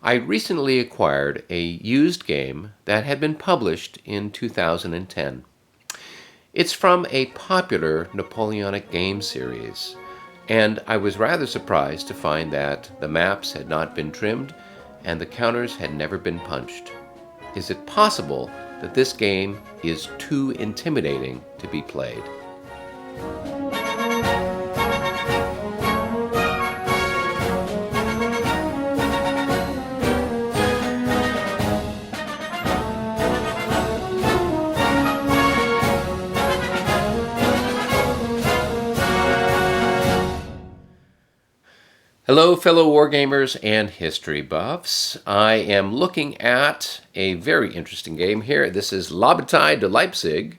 I recently acquired a used game that had been published in 2010. It's from a popular Napoleonic game series, and I was rather surprised to find that the maps had not been trimmed and the counters had never been punched. Is it possible that this game is too intimidating to be played? Hello, fellow wargamers and history buffs. I am looking at a very interesting game here. This is La Bataille de Leipzig.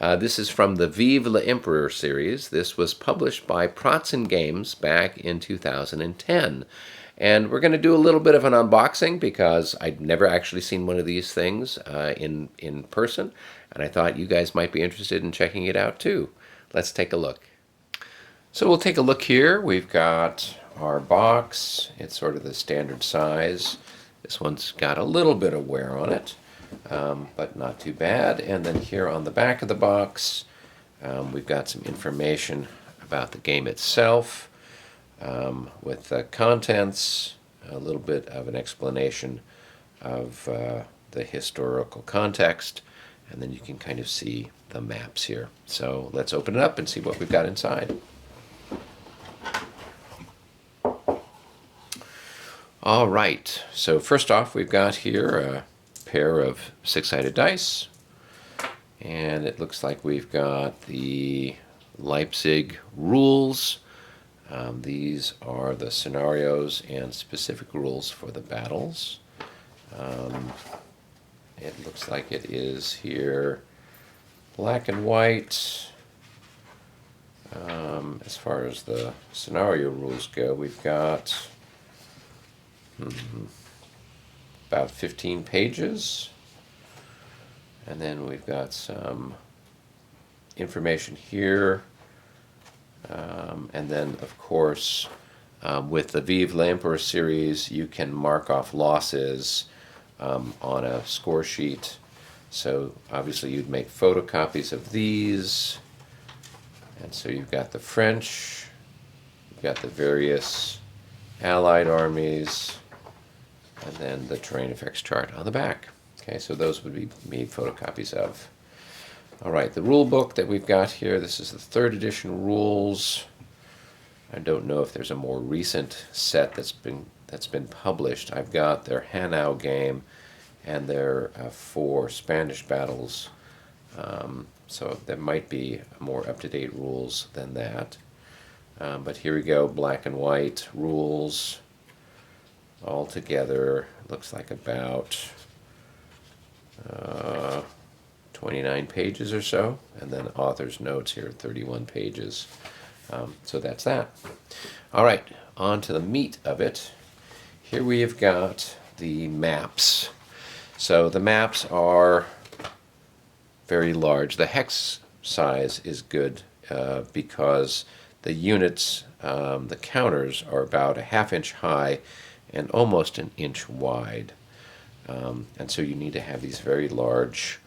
This is from the Vive l'Empereur series. This was published by Pratzen Games back in 2010. And we're going to do a little bit of an unboxing because I'd never actually seen one of these things in person. And I thought you guys might be interested in checking it out too. Let's take a look. So we'll take a look here. We've got our box. It's sort of the standard size. This one's got a little bit of wear on it, but not too bad. And then here on the back of the box, we've got some information about the game itself, with the contents, a little bit of an explanation of the historical context, and then you can kind of see the maps here. So let's open it up and see what we've got inside. All right, so first off, we've got here a pair of six-sided dice, and it looks like we've got the Leipzig rules. These are the scenarios and specific rules for the battles. It looks like it is here black and white. As far as the scenario rules go, we've got about 15 pages, and then we've got some information here, and then of course with the Vive l'Empereur series you can mark off losses on a score sheet. So obviously you'd make photocopies of these, and so you've got the French, you've got the various Allied armies, and then the terrain effects chart on the back. Okay, so those would be made photocopies of. All right, the rule book that we've got here, this is the 3rd edition rules. I don't know if there's a more recent set that's been published. I've got their Hanau game and their 4 Spanish battles. So there might be more up-to-date rules than that. But here we go, black and white rules. All together, looks like about 29 pages or so, and then author's notes here, 31 pages. So that's that. All right, on to the meat of it. Here we have got the maps. So the maps are very large. The hex size is good because the units, the counters, are about a ½ inch high and almost an inch wide. And so you need to have these very large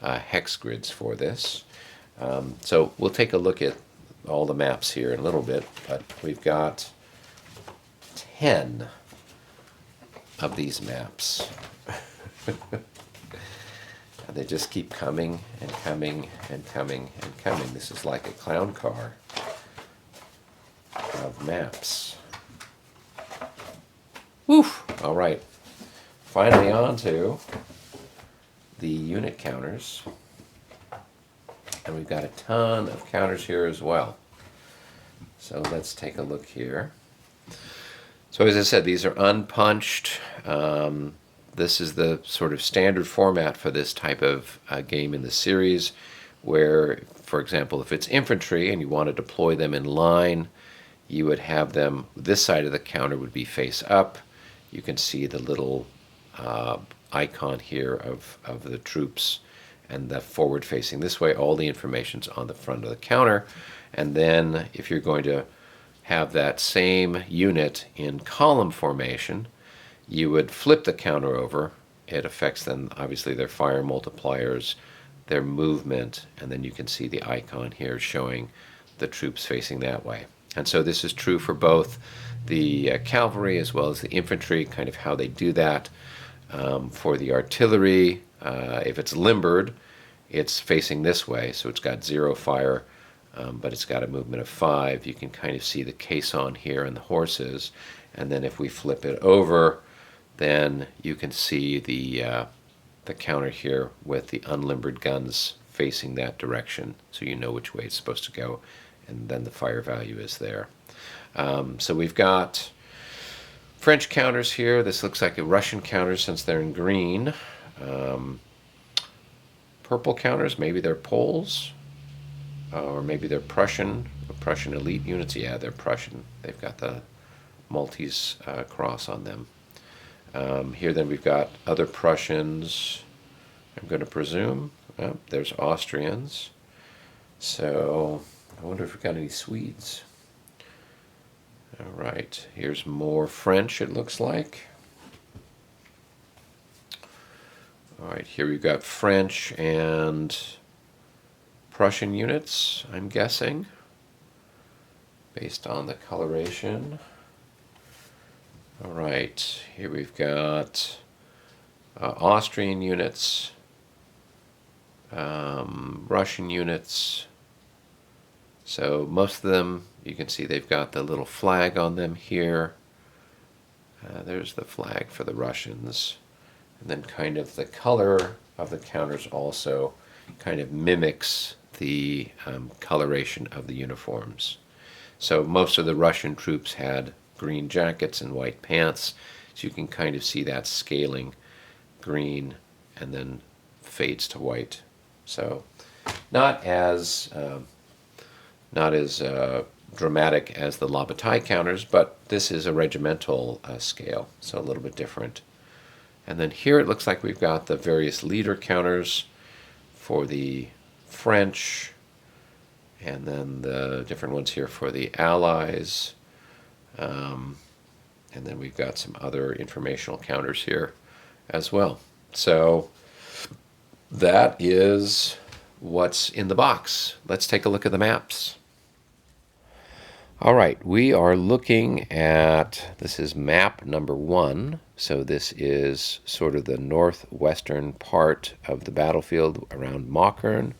hex grids for this. So we'll take a look at all the maps here in a little bit, but we've got 10 of these maps. They just keep coming and coming and coming and coming. This is like a clown car of maps. Woof! All right. Finally on to the unit counters. And we've got a ton of counters here as well. So let's take a look here. So as I said, these are unpunched. This is the sort of standard format for this type of game in the series, where, for example, if it's infantry and you want to deploy them in line, you would have them, this side of the counter would be face up. You can see the little icon here of the troops, and the forward facing this way. All the information's on the front of the counter. And then if you're going to have that same unit in column formation, you would flip the counter over. It affects then obviously their fire multipliers, their movement, and then you can see the icon here showing the troops facing that way. And so this is true for both the cavalry as well as the infantry, kind of how they do that. For the artillery, if it's limbered, it's facing this way, so it's got 0 fire, but it's got a movement of 5. You can kind of see the caisson here and the horses, and then if we flip it over, then you can see the counter here with the unlimbered guns facing that direction, so you know which way it's supposed to go, and then the fire value is there. So we've got French counters here. This looks like a Russian counter since they're in green. Purple counters, maybe they're Poles, or maybe they're Prussian elite units. Yeah, they're Prussian. They've got the Maltese cross on them. Here then we've got other Prussians, I'm going to presume. Oh, there's Austrians. So I wonder if we've got any Swedes. All right, here's more French, it looks like. All right, here we've got French and Prussian units, I'm guessing, based on the coloration. All right, here we've got Austrian units, Russian units. So most of them, you can see they've got the little flag on them here. There's the flag for the Russians. And then kind of the color of the counters also kind of mimics the coloration of the uniforms. So most of the Russian troops had green jackets and white pants, so you can kind of see that scaling green and then fades to white. So not as dramatic as the La Bataille counters, but this is a regimental scale, so a little bit different. And then here it looks like we've got the various leader counters for the French, and then the different ones here for the Allies. And then we've got some other informational counters here as well. So that is what's in the box. Let's take a look at the maps. All right, we are looking at, this is map number 1. So this is sort of the northwestern part of the battlefield around Mockern.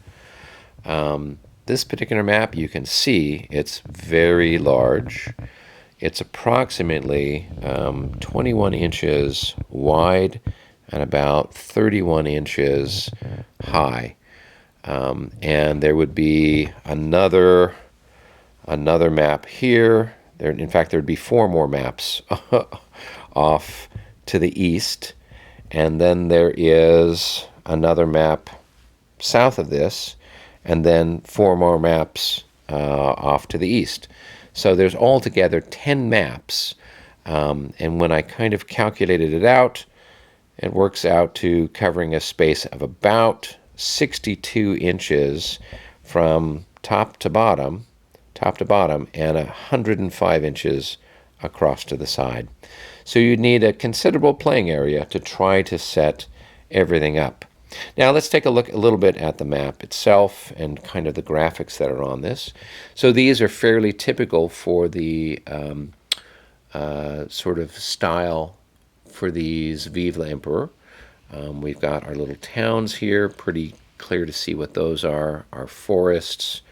This particular map, you can see it's very large. It's approximately 21 inches wide and about 31 inches high. And there would be another map here. In fact, there would be 4 more maps off to the east. And then there is another map south of this, and then 4 more maps off to the east. So there's altogether 10 maps, and when I kind of calculated it out, it works out to covering a space of about 62 inches from top to bottom, and 105 inches across to the side. So you'd need a considerable playing area to try to set everything up. Now let's take a look a little bit at the map itself and kind of the graphics that are on this. So these are fairly typical for the sort of style for these Vive l'Empereur. We've got our little towns here, pretty clear to see what those are. Our forests,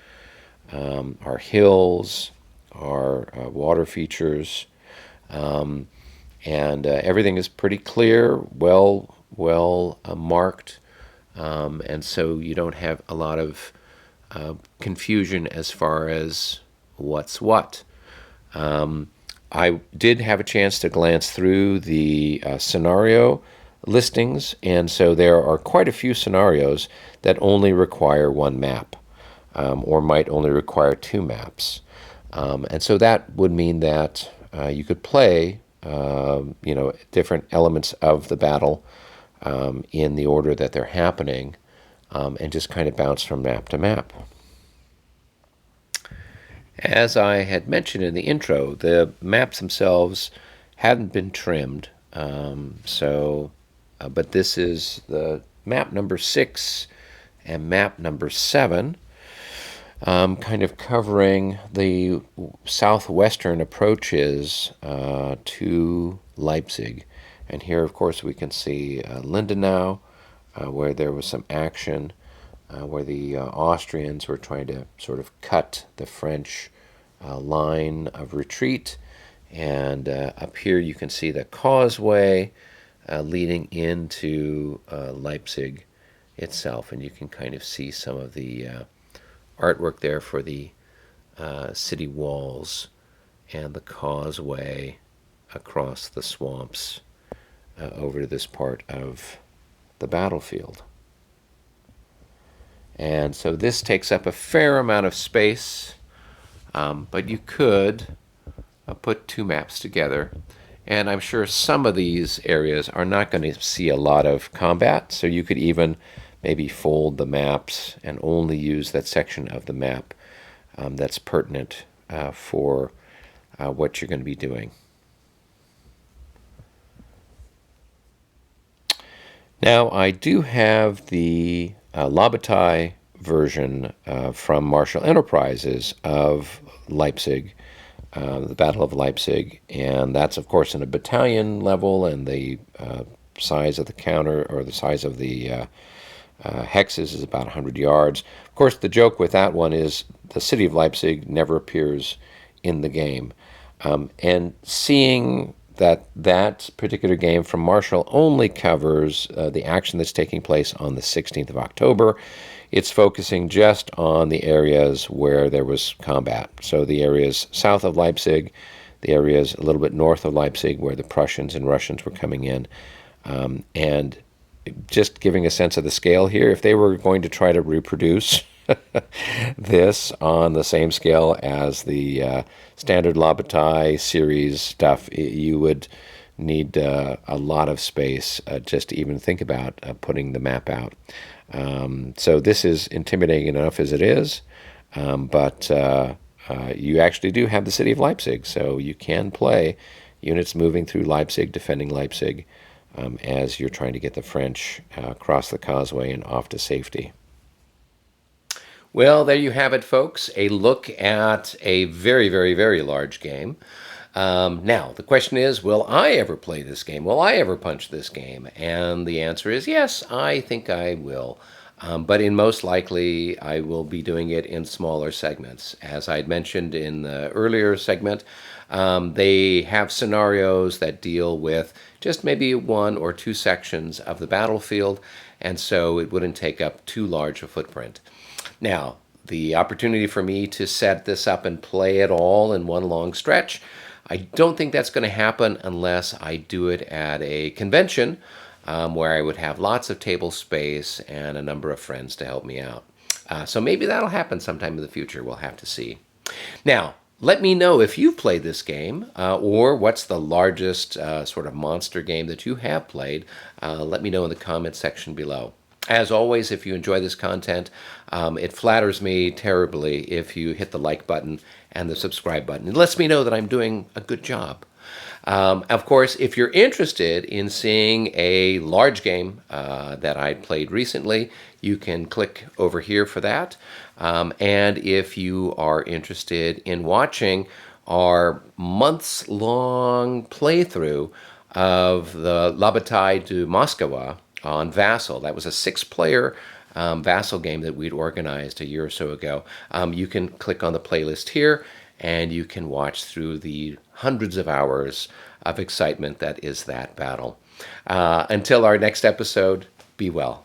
our hills, our water features, and everything is pretty clear, well marked. And so you don't have a lot of confusion as far as what's what. I did have a chance to glance through the scenario listings, and so there are quite a few scenarios that only require 1 map, or might only require 2 maps. And so that would mean that you could play different elements of the battle in the order that they're happening, and just kind of bounce from map to map. As I had mentioned in the intro, the maps themselves hadn't been trimmed. But this is the map number 6 and map number 7, kind of covering the southwestern approaches to Leipzig. And here, of course, we can see Lindenau, where there was some action, where the Austrians were trying to sort of cut the French line of retreat. And up here you can see the causeway leading into Leipzig itself. And you can kind of see some of the artwork there for the city walls and the causeway across the swamps over to this part of the battlefield. And so this takes up a fair amount of space, but you could put two maps together. And I'm sure some of these areas are not going to see a lot of combat, so you could even maybe fold the maps and only use that section of the map that's pertinent for what you're going to be doing. Now, I do have the La Bataille version from Marshall Enterprises of Leipzig, the Battle of Leipzig, and that's, of course, in a battalion level, and the size of the counter, or the size of the hexes, is about 100 yards. Of course, the joke with that one is the city of Leipzig never appears in the game. And seeing that particular game from Marshall only covers the action that's taking place on the 16th of October. It's focusing just on the areas where there was combat. So the areas south of Leipzig, the areas a little bit north of Leipzig where the Prussians and Russians were coming in. And just giving a sense of the scale here, if they were going to try to reproduce this on the same scale as the standard La Bataille series stuff, you would need a lot of space just to even think about putting the map out. So this is intimidating enough as it is, but you actually do have the city of Leipzig, so you can play units moving through Leipzig, defending Leipzig, as you're trying to get the French across the causeway and off to safety. Well, there you have it, folks. A look at a very, very, very large game. Now, the question is, will I ever play this game? Will I ever punch this game? And the answer is yes, I think I will. But in most likely, I will be doing it in smaller segments. As I had mentioned in the earlier segment, they have scenarios that deal with just maybe 1 or 2 sections of the battlefield, and so it wouldn't take up too large a footprint. Now, the opportunity for me to set this up and play it all in one long stretch, I don't think that's going to happen unless I do it at a convention where I would have lots of table space and a number of friends to help me out. So maybe that'll happen sometime in the future. We'll have to see. Now, let me know if you've played this game or what's the largest sort of monster game that you have played. Let me know in the comment section below. As always, if you enjoy this content, it flatters me terribly if you hit the like button and the subscribe button. It lets me know that I'm doing a good job. Of course, if you're interested in seeing a large game that I played recently, you can click over here for that. And if you are interested in watching our months-long playthrough of the La Bataille de Moscow on Vassal, that was a 6-player Vassal game that we'd organized a year or so ago, you can click on the playlist here, and you can watch through the hundreds of hours of excitement that is that battle. Until our next episode, be well.